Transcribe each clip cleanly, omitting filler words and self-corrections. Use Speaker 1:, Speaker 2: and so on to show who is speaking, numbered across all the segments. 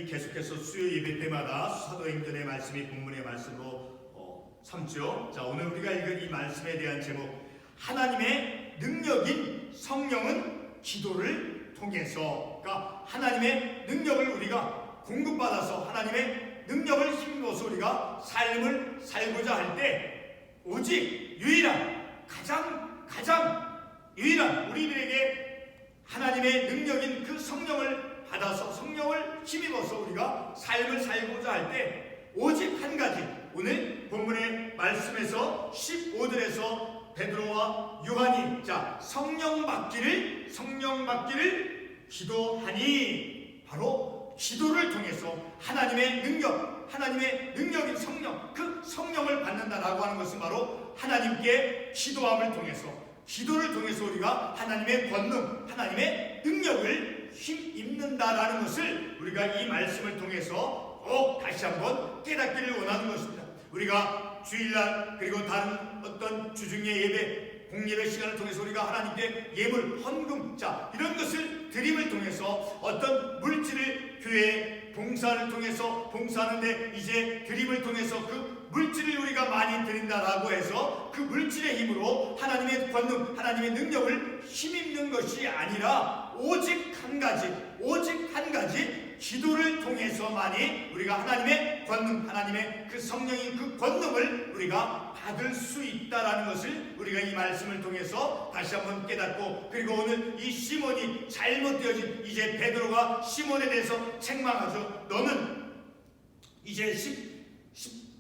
Speaker 1: 계속해서 수요 예배 때마다 사도행전의 말씀이 본문의 말씀으로 삼죠. 자, 오늘 우리가 읽은 이 말씀에 대한 제목, 하나님의 능력인 성령은 기도를 통해서, 그러니까 하나님의 능력을 우리가 공급받아서 하나님의 능력을 힘입어서 우리가 삶을 살고자 할 때 오직 유일한 가장 유일한 우리들에게 하나님의 능력인 그 성령을 받아서 성령을 힘입어서 우리가 삶을 살고자 할 때 오직 한 가지, 오늘 본문의 말씀에서 15절에서 베드로와 요한이 성령 받기를 기도하니, 바로 기도를 통해서 하나님의 능력인 성령, 그 성령을 받는다라고 하는 것은 바로 하나님께 기도함을 통해서, 기도를 통해서 우리가 하나님의 권능, 하나님의 능력을 힘입는다라는 것을 우리가 이 말씀을 통해서 꼭 다시 한번 깨닫기를 원하는 것입니다. 우리가 주일날 그리고 다른 어떤 주중의 예배, 공예배 시간을 통해서 우리가 하나님께 예물, 헌금, 이런 것을 드림을 통해서 어떤 물질을 교회 봉사를 통해서 봉사하는데 이제 드림을 통해서 그 물질을 우리가 많이 드린다라고 해서 그 물질의 힘으로 하나님의 권능, 하나님의 능력을 힘입는 것이 아니라 오직 한 가지 기도를 통해서만이 우리가 하나님의 권능, 하나님의 그 성령인 그 권능을 우리가 받을 수 있다라는 것을 우리가 이 말씀을 통해서 다시 한번 깨닫고, 그리고 오늘 이 시몬이 잘못되어진, 이제 베드로가 시몬에 대해서 책망하죠. 너는 이제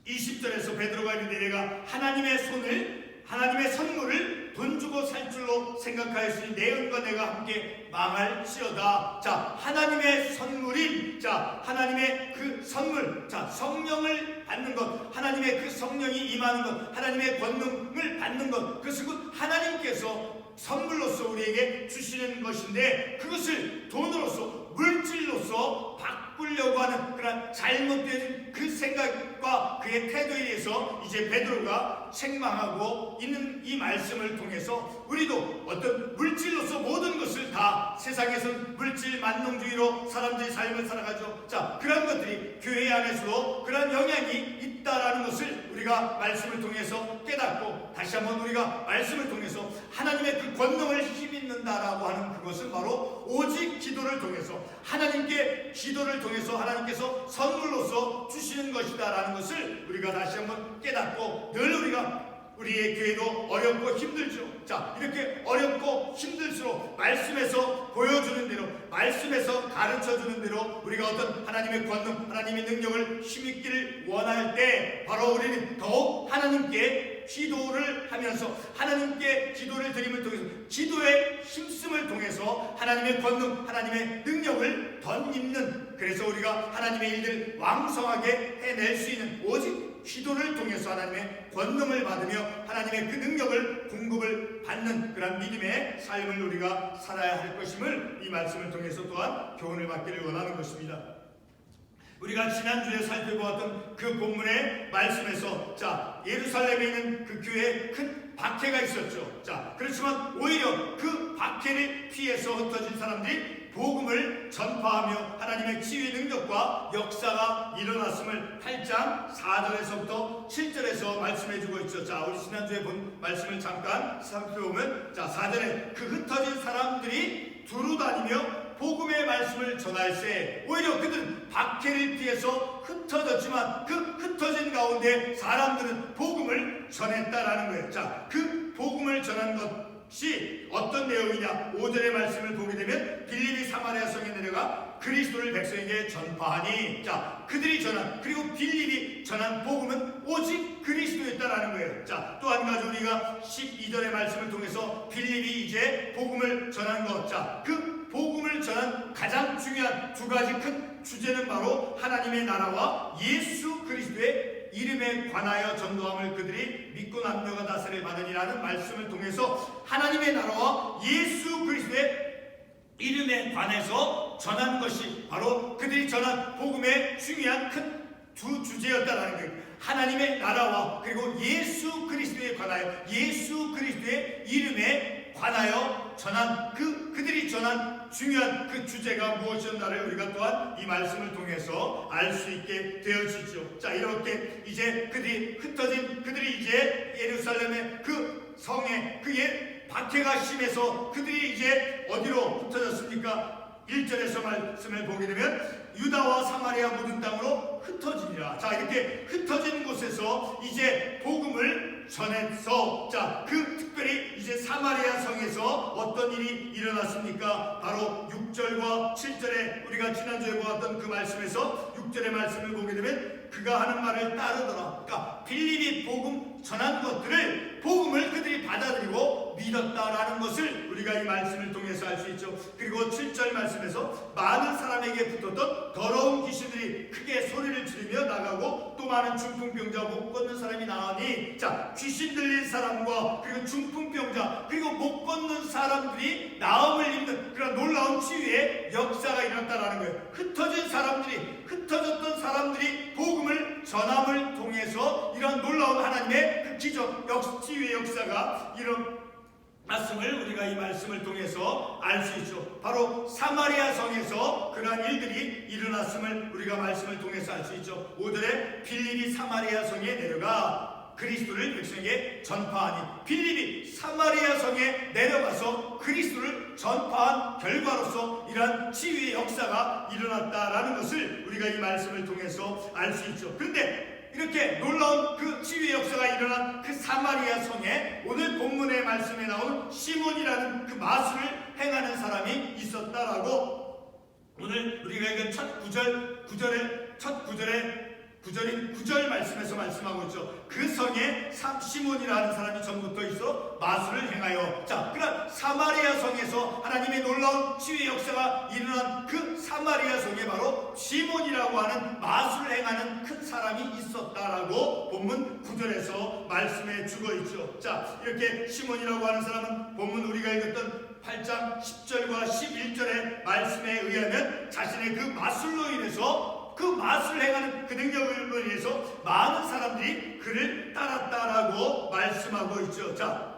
Speaker 1: 20절에서 베드로가 이르되 내가 하나님의 선물을 돈 주고 살 줄로 생각하였으니 내 은과 내가 함께 망할지어다. 하나님의 선물인, 하나님의 그 선물, 성령을 받는 것, 하나님의 그 성령이 임하는 것, 하나님의 권능을 받는 것, 그것은 하나님께서 선물로서 우리에게 주시는 것인데, 그것을 돈으로서, 물질로서 바꾸려고 하는 그런 잘못된 그 생각과 그의 태도에 대해서 이제 베드로가 책망하고 있는 이 말씀을 통해서 우리도 어떤 물질로서 모든 것을 다, 세상에서는 물질 만능주의로 사람들이 삶을 살아가죠. 그런 것들이 교회 안에서도 그런 영향이 있다라는 것을 우리가 말씀을 통해서 깨닫고, 다시 한번 우리가 말씀을 통해서 하나님의 그 권능을 힘입는다라고 하는 그것은 바로 오직 기도를 통해서, 하나님께 기도를 통해서 하나님께서 선물로서 주시는 것이다라는 것을 우리가 다시 한번 깨닫고, 늘 우리의 교회도 어렵고 힘들죠. 이렇게 어렵고 힘들수록 말씀에서 보여주는 대로, 말씀에서 가르쳐주는 대로 우리가 어떤 하나님의 권능, 하나님의 능력을 힘입기를 원할 때 바로 우리는 더욱 하나님께 기도를 하면서, 하나님께 기도를 드림을 통해서, 기도의 힘씀을 통해서 하나님의 권능, 하나님의 능력을 덧입는, 그래서 우리가 하나님의 일들을 왕성하게 해낼 수 있는 오직 기도를 통해서 하나님의 권능을 받으며 하나님의 그 능력을 공급을 받는 그런 믿음의 삶을 우리가 살아야 할 것임을 이 말씀을 통해서 또한 교훈을 받기를 원하는 것입니다. 우리가 지난주에 살펴보았던 그 본문의 말씀에서 예루살렘에 있는 그 교회에 큰 박해가 있었죠. 그렇지만 오히려 그 박해를 피해서 흩어진 사람들이 복음을 전파하며 하나님의 치유의 능력과 역사가 일어났음을 8장 4절에서부터 7절에서 말씀해주고 있죠. 우리 지난주에 본 말씀을 잠깐 살펴보면 4절에 그 흩어진 사람들이 두루다니며 복음의 말씀을 전할세, 오히려 그들은 박해를 피해서 흩어졌지만 그 흩어진 가운데 사람들은 복음을 전했다라는 거예요. 그 복음을 전한 것이 어떤 내용이냐, 5절의 말씀을 보게 되면 빌립이 사마리아 성에 내려가 그리스도를 백성에게 전파하니, 그들이 전한, 그리고 빌립이 전한 복음은 오직 그리스도였다라는 거예요. 또 한 가지 우리가 12절의 말씀을 통해서 빌립이 이제 복음을 전한 것, 그 복음을 전한 가장 중요한 두 가지 큰 주제는 바로 하나님의 나라와 예수 그리스도의 이름에 관하여 전도함을 그들이 믿고 남녀가 다스려 받으리라는 말씀을 통해서 하나님의 나라와 예수 그리스도의 이름에 관해서 전한 것이 바로 그들이 전한 복음의 중요한 큰 두 주제였다라는 거예요. 하나님의 나라와 그리고 예수 그리스도에 관하여, 예수 그리스도의 이름에 관하여 전한 그들이 전한 중요한 그 주제가 무엇이었나를 우리가 또한 이 말씀을 통해서 알 수 있게 되어지죠. 자, 이렇게 이제 그들이 이제 예루살렘의 그 성에 그의 박해가 심해서 그들이 이제 어디로 흩어졌습니까? 1절에서 말씀을 보게 되면 유다와 사마리아 모든 땅으로 흩어지니라. 자, 이렇게 흩어진 곳에서 이제 복음을 전해서, 자, 그 특별히 이제 사마리아 성에서 어떤 일이 일어났습니까? 바로 6절과 7절에 우리가 지난주에 보았던 그 말씀에서 6절의 말씀을 보게 되면 그가 하는 말을 따르더라. 그러니까 빌립이 복음 전한 것들을, 복음을 그들이 받아들이고 믿었다라는 것을 우리가 이 말씀을 통해서 알 수 있죠. 그리고 7절 말씀에서 많은 사람에게 붙었던 더러운 귀신들이 크게 소리를 지르며 나가고 또 많은 중풍병자, 못 걷는 사람이 나오니, 자, 귀신 들린 사람과 그리고 중풍병자 그리고 못 걷는 사람들이 나음을 입는 그런 놀라운 치유의 역사가 일어났다라는 거예요. 흩어졌던 사람들이 복음을 전함을 통해서 이런 놀라운 하나님의 그 기적, 치유의 역사가 일어났음을 우리가 이 말씀을 통해서 알 수 있죠. 바로 사마리아 성에서 그러한 일들이 일어났음을 우리가 말씀을 통해서 알 수 있죠. 5절에 빌립이 사마리아 성에 내려가 그리스도를 백성에게 전파하니, 빌립이 사마리아 성에 내려가서 그리스도를 전파한 결과로서 이러한 치유의 역사가 일어났다라는 것을 우리가 이 말씀을 통해서 알 수 있죠. 그런데 이렇게 놀라운 그 치유의 역사가 일어난 그 사마리아 성에 오늘 본문의 말씀에 나오는 시몬이라는 그 마술을 행하는 사람이 있었다라고 오늘 우리가 읽은 첫 구절인 9절 말씀에서 말씀하고 있죠. 그 성에 시몬이라는 사람이 전부터 있어 마술을 행하여, 자, 그러나 사마리아 성에서 하나님의 놀라운 치유의 역사가 일어난 그 사마리아 성에 바로 시몬이라고 하는 마술을 행하는 큰 사람이 있었다라고 본문 9절에서 말씀해 주고 있죠. 자, 이렇게 시몬이라고 하는 사람은 본문 우리가 읽었던 8장 10절과 11절의 말씀에 의하면 자신의 그 마술로 인해서, 그 마술을 행하는 그 능력으로 인해서 많은 사람들이 그를 따랐다라고 말씀하고 있죠. 자,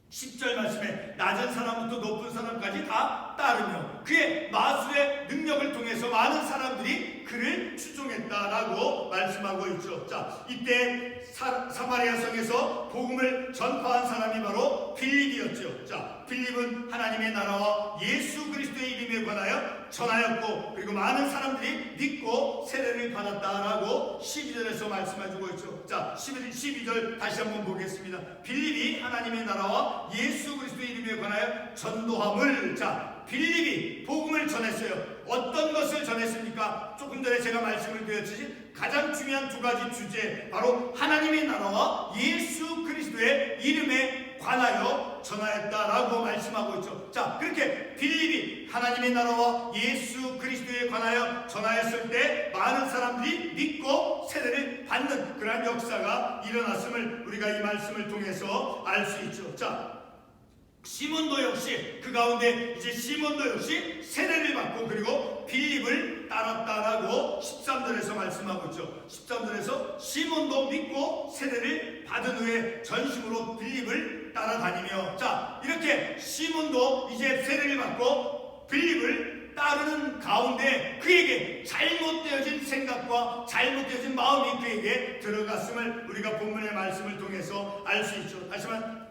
Speaker 1: 10절 말씀에 낮은 사람부터 높은 사람까지 다 따르며 그의 마술의 능력을 통해서 많은 사람들이 그를 추종했다라고 말씀하고 있죠. 자, 이때 사마리아 성에서 복음을 전파한 사람이 바로 빌립이었죠. 자, 빌립은 하나님의 나라와 예수 그리스도의 이름에 관하여 전하였고, 그리고 많은 사람들이 믿고 세례를 받았다라고 12절에서 말씀해주고 있죠. 자, 12절 다시 한번 보겠습니다. 빌립이 하나님의 나라와 예수 그리스도의 이름에 관하여 전도함을, 자, 빌립이 복음을 전했어요. 어떤 것을 전했습니까? 조금 전에 제가 말씀을 드렸듯이 가장 중요한 두 가지 주제, 바로 하나님의 나라와 예수 그리스도의 이름에 관하여 전하였다라고 말씀하고 있죠. 자, 그렇게 빌립이 하나님의 나라와 예수 그리스도에 관하여 전하였을 때 많은 사람들이 믿고 세례를 받는 그러한 역사가 일어났음을 우리가 이 말씀을 통해서 알 수 있죠. 자, 시몬도 역시 그 가운데 이제 시몬도 역시 세례를 받고 그리고 빌립을 따랐다라고 13절에서 말씀하고 있죠. 13절에서 시몬도 믿고 세례를 받은 후에 전심으로 빌립을 따라다니며, 자, 이렇게 시몬도 이제 세례를 받고 빌립을 따르는 가운데 그에게 잘못되어진 생각과 잘못되어진 마음이 그에게 들어갔음을 우리가 본문의 말씀을 통해서 알 수 있죠. 하지만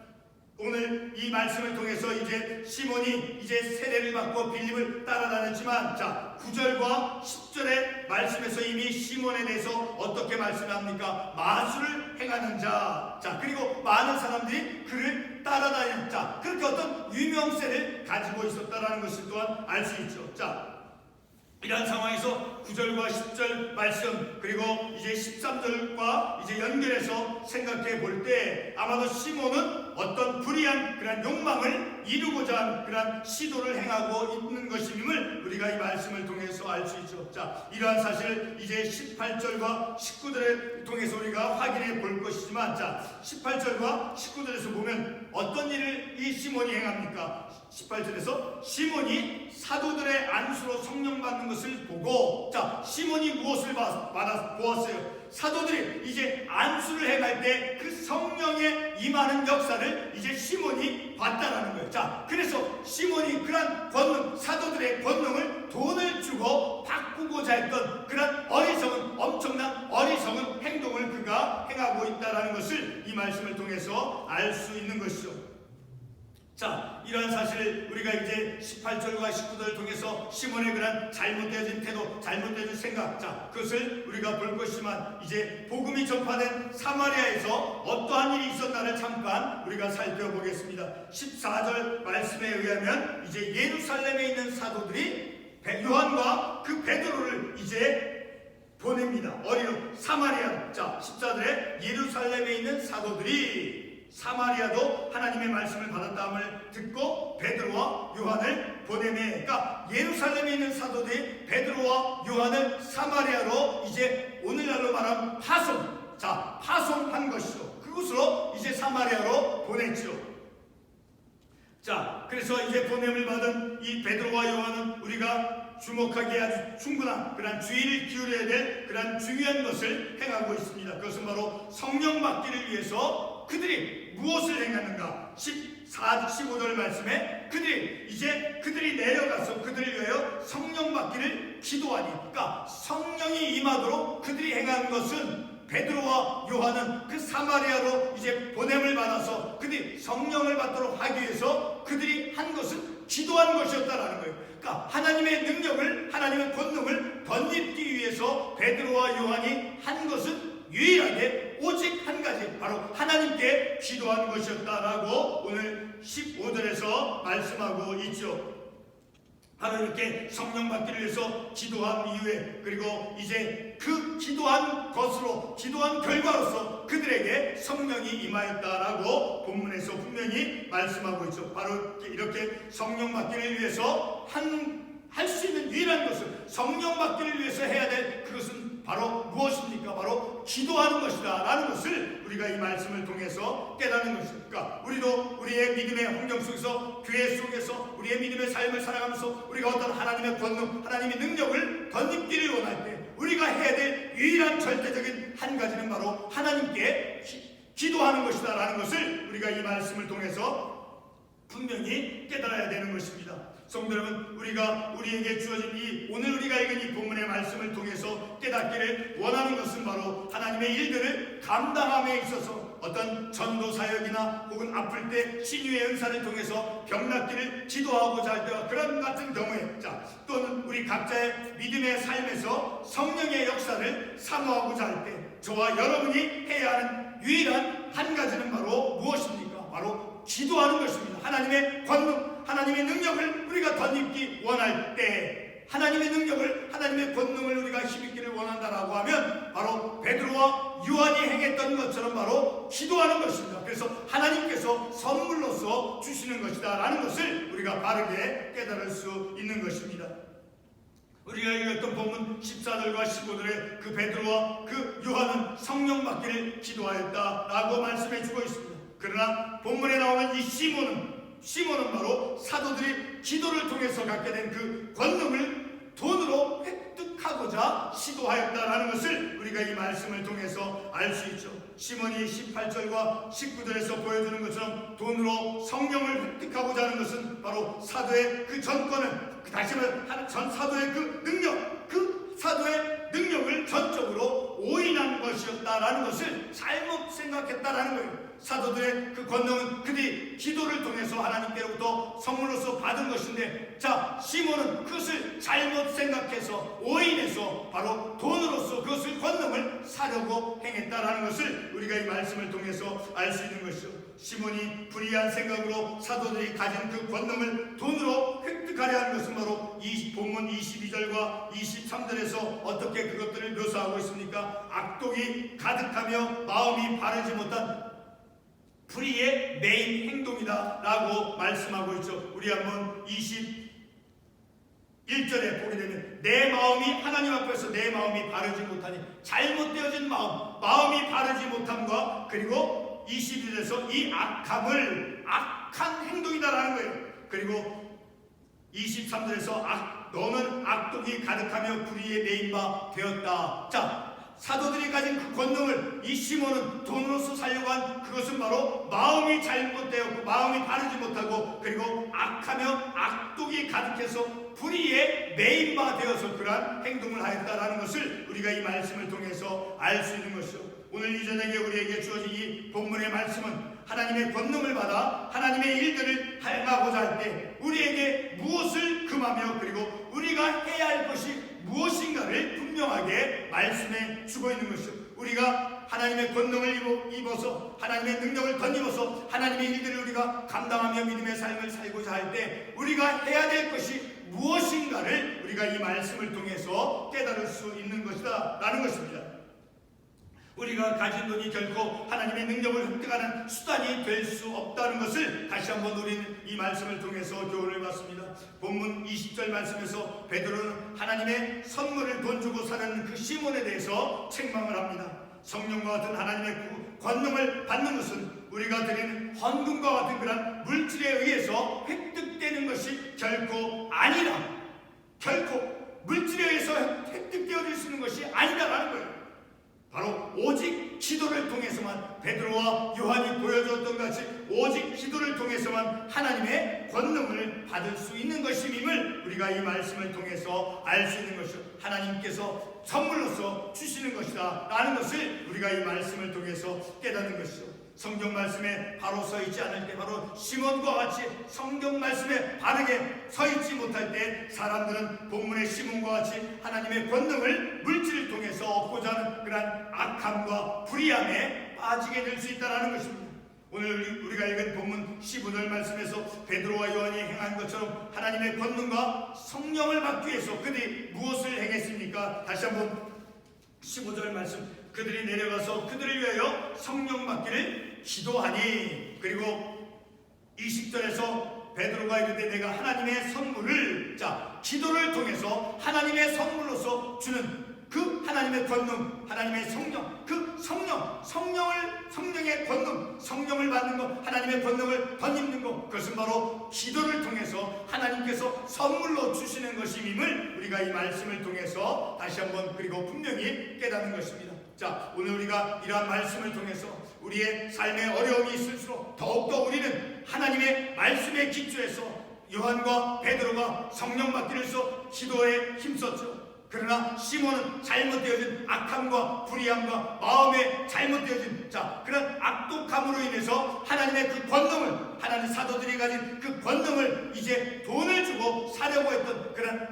Speaker 1: 오늘 이 말씀을 통해서 이제 시몬이 이제 세례를 받고 빌립을 따라다녔지만, 자, 9절과 10절의 말씀에서 이미 시몬에 대해서 어떻게 말씀합니까? 마술을 행하는 자, 자, 그리고 많은 사람들이 그를 따라다니는 자, 그렇게 어떤 유명세를 가지고 있었다라는 것을 또한 알 수 있죠. 자, 이러한 상황에서 9절과 10절 말씀 그리고 이제 13절과 이제 연결해서 생각해 볼 때 아마도 시몬은 어떤 불의한 그런 욕망을 이루고자 한 그런 시도를 행하고 있는 것임을 우리가 이 말씀을 통해서 알 수 있죠. 자, 이러한 사실을 이제 18절과 19절을 통해서 우리가 확인해 볼 것이지만, 자, 18절과 19절에서 보면 어떤 일을 이 시몬이 행합니까? 18절에서 시몬이 사도들의 안수로 성령 받는 것을 보고, 자, 시몬이 무엇을 보았어요? 사도들이 이제 안수를 행할 때 그 성령에 임하는 역사를 이제 시몬이 봤다라는 거예요. 자, 그래서 시몬이 그런 권능, 사도들의 권능을 돈을 주고 바꾸고자 했던 그런 어리석은, 엄청난 어리석은 행동을 그가 행하고 있다는 것을 이 말씀을 통해서 알 수 있는 것이죠. 자, 이러한 사실을 우리가 이제 18절과 19절을 통해서 시몬의 그런 잘못되어진 태도, 잘못되어진 생각, 자, 그것을 우리가 볼 것이지만 이제 복음이 전파된 사마리아에서 어떠한 일이 있었나를 잠깐 우리가 살펴보겠습니다. 14절 말씀에 의하면 이제 예루살렘에 있는 사도들이 요한과 그 베드로를 이제 보냅니다. 어디로? 사마리아. 자, 14절에 예루살렘에 있는 사도들이 사마리아도 하나님의 말씀을 받았다함을 듣고 베드로와 요한을 보내매, 그러니까 예루살렘에 있는 사도들이 베드로와 요한을 사마리아로 이제 오늘날로 말하면 파송한 것이죠. 그곳으로 이제 사마리아로 보냈죠. 자, 그래서 이제 보냄을 받은 이 베드로와 요한은 우리가 주목하기에 아주 충분한 그런 주의를 기울여야 될 그런 중요한 것을 행하고 있습니다. 그것은 바로 성령 받기를 위해서 그들이 무엇을 행하는가? 15절 말씀에 그들이 내려가서 그들을 위하여 성령 받기를 기도하니, 그러니까 성령이 임하도록 그들이 행한 것은 베드로와 요한은 그 사마리아로 이제 보냄을 받아서 그들이 성령을 받도록 하기 위해서 그들이 한 것은 기도한 것이었다라는 거예요. 그러니까 하나님의 능력을, 하나님의 권능을 덧입기 위해서 베드로와 요한이 한 것은 유일하게 오직 한 가지, 바로 하나님께 기도한 것이었다라고 오늘 15절에서 말씀하고 있죠. 바로 이렇게 성령 받기를 위해서 기도한 이후에, 그리고 이제 그 기도한 것으로, 기도한 결과로서 그들에게 성령이 임하였다라고 본문에서 분명히 말씀하고 있죠. 바로 이렇게 성령 받기를 위해서 할 수 있는 유일한 것은, 성령 받기를 위해서 해야 될 그것은 바로 무엇입니까? 바로 기도하는 것이다 라는 것을 우리가 이 말씀을 통해서 깨닫는 것입니다. 그러니까 우리도 우리의 믿음의 환경 속에서, 교회 속에서 우리의 믿음의 삶을 살아가면서 우리가 어떤 하나님의 권능, 하나님의 능력을 덧입기를 원할 때 우리가 해야 될 유일한 절대적인 한 가지는 바로 하나님께 기도하는 것이다 라는 것을 우리가 이 말씀을 통해서 분명히 깨달아야 되는 것입니다. 성도 여러분, 우리가 우리에게 주어진 오늘 우리가 읽은 이 본문의 말씀을 통해서 깨닫기를 원하는 것은 바로 하나님의 일들을 감당함에 있어서 어떤 전도 사역이나 혹은 아플 때 신유의 은사를 통해서 병낫기를 기도하고자 할 때와 그런 같은 경우에, 자, 또는 우리 각자의 믿음의 삶에서 성령의 역사를 사모하고자 할 때 저와 여러분이 해야 하는 유일한 한 가지는 바로 무엇입니까? 바로 기도하는 것입니다. 하나님의 권능, 하나님의 능력을 우리가 덧입기 원할 때, 하나님의 능력을, 하나님의 권능을 우리가 힘입기를 원한다라고 하면 바로 베드로와 요한이 행했던 것처럼 바로 기도하는 것입니다. 그래서 하나님께서 선물로서 주시는 것이다 라는 것을 우리가 바르게 깨달을 수 있는 것입니다. 우리가 읽었던 본문 14절과 15절에 그 베드로와 그 요한은 성령 받기를 기도하였다라고 말씀해 주고 있습니다. 그러나 본문에 나오는 이 시몬은 바로 사도들이 기도를 통해서 갖게 된 그 권능을 돈으로 획득하고자 시도하였다라는 것을 우리가 이 말씀을 통해서 알 수 있죠. 시몬이 18절과 19절에서 보여주는 것처럼 돈으로 성령을 획득하고자 하는 것은 바로 사도의 그 전권을, 다시 말해 사도의 그 사도의 능력을 전적으로 오인한 것이었다라는 것을 잘못 생각했다라는 거예요. 사도들의 그 권능은 그들이 기도를 통해서 하나님께로부터 선물로서 받은 것인데, 자, 시몬은 그것을 잘못 생각해서 오인해서 바로 돈으로서 그것을 권능을 사려고 행했다라는 것을 우리가 이 말씀을 통해서 알 수 있는 것이죠. 시몬이 불의한 생각으로 사도들이 가진 그 권능을 돈으로 획득하려 하는 것은 바로 이 본문 22절과 23절에서 어떻게 그것들을 묘사하고 있습니까? 악독이 가득하며 마음이 바르지 못한 불의의 메인 행동이다 라고 말씀하고 있죠. 우리 한번 21절에 보게 되면 내 마음이 하나님 앞에서 내 마음이 바르지 못하니, 잘못되어진 마음이 바르지 못함과 그리고 22절에서 이 악한 행동이다라는 거예요. 그리고 23절에서 너는 악독이 가득하며 불의의 메인 바 되었다. 자, 사도들이 가진 그 권능을 이 시몬은 돈으로서 살려고 한 그것은 바로 마음이 잘못되었고 마음이 바르지 못하고 그리고 악하며 악독이 가득해서 불의에 매인 바 되어서 그러한 행동을 하였다라는 것을 우리가 이 말씀을 통해서 알 수 있는 것이죠. 오늘 이 저녁에 우리에게 주어진 이 본문의 말씀은 하나님의 권능을 받아 하나님의 일들을 행하고자 할 때 우리에게 무엇을 금하며 그리고 우리가 해야 할 것이 무엇인가를 분명하게 말씀해 주고 있는 것이죠. 우리가 하나님의 권능을 입어서 하나님의 능력을 덧입어서 하나님의 일들을 우리가 감당하며 믿음의 삶을 살고자 할 때 우리가 해야 될 것이 무엇인가를 우리가 이 말씀을 통해서 깨달을 수 있는 것이다 라는 것입니다. 우리가 가진 돈이 결코 하나님의 능력을 획득하는 수단이 될 수 없다는 것을 다시 한번 우리는 이 말씀을 통해서 교훈을 받습니다. 본문 20절 말씀에서 베드로는 하나님의 선물을 돈 주고 사는 그 시몬에 대해서 책망을 합니다. 성령과 같은 하나님의 권능을 받는 것은 우리가 드리는 헌금과 같은 그런 물질에 의해서 획득되는 것이 결코 아니라 결코 물질에 의해서 획득되어질 수 있는 것이 아니다라는 거예요. 바로 오직 기도를 통해서만 베드로와 요한이 보여줬던 같이 오직 기도를 통해서만 하나님의 권능을 받을 수 있는 것임을 우리가 이 말씀을 통해서 알 수 있는 것이요 하나님께서 선물로서 주시는 것이다 라는 것을 우리가 이 말씀을 통해서 깨닫는 것이죠. 성경 말씀에 바로 서 있지 않을 때 바로 시몬과 같이 성경 말씀에 바르게 서 있지 못할 때 사람들은 본문의 시몬과 같이 하나님의 권능을 물질을 통해서 얻고자 하는 그러한 악함과 불의함에 빠지게 될 수 있다는 것입니다. 오늘 우리가 읽은 본문 15절 말씀에서 베드로와 요한이 행한 것처럼 하나님의 권능과 성령을 받기 위해서 그들이 무엇을 행했습니까? 다시 한번 15절 말씀, 그들이 내려가서 그들을 위하여 성령 받기를 기도하니, 그리고 20절에서 베드로가 이르되 내가 하나님의 선물을, 기도를 통해서 하나님의 선물로서 주는 그 하나님의 권능, 하나님의 성령, 그 성령의 권능, 성령을 받는 것, 하나님의 권능을 덧입는 것, 그것은 바로 기도를 통해서 하나님께서 선물로 주시는 것임을 우리가 이 말씀을 통해서 다시 한번 그리고 분명히 깨닫는 것입니다. 오늘 우리가 이러한 말씀을 통해서 우리의 삶에 어려움이 있을수록 더욱더 우리는 하나님의 말씀에 기초해서 요한과 베드로가 성령 받기를 위해서 기도에 힘썼죠. 그러나 시몬은 잘못되어진 악함과 불의함과 마음에 잘못되어진 그런 악독함으로 인해서 하나님의 그 권능을, 하나님 사도들이 가진 그 권능을 이제 돈을 주고 사려고 했던 그런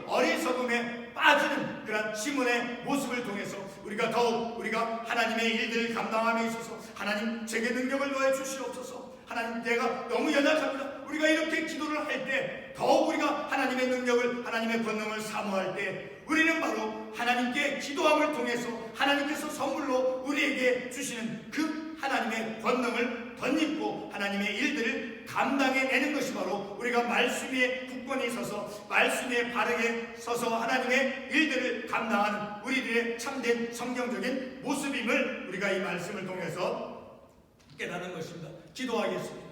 Speaker 1: 어리석음에 빠지는 그런 시몬의 모습을 통해서 우리가 더욱 우리가 하나님의 일들을 감당함에 있어서 하나님 제게 능력을 더해 주시옵소서, 하나님 내가 너무 연약합니다. 우리가 이렇게 기도를 할 때 더욱 우리가 하나님의 능력을, 하나님의 권능을 사모할 때 우리는 바로 하나님께 기도함을 통해서 하나님께서 선물로 우리에게 주시는 그 하나님의 권능을 덧입고 하나님의 일들을 감당해내는 것이 바로 우리가 말씀 위에 굳건히 서서 말씀 위에 바르게 서서 하나님의 일들을 감당하는 우리들의 참된 성경적인 모습임을 우리가 이 말씀을 통해서 깨닫는 것입니다. 기도하겠습니다.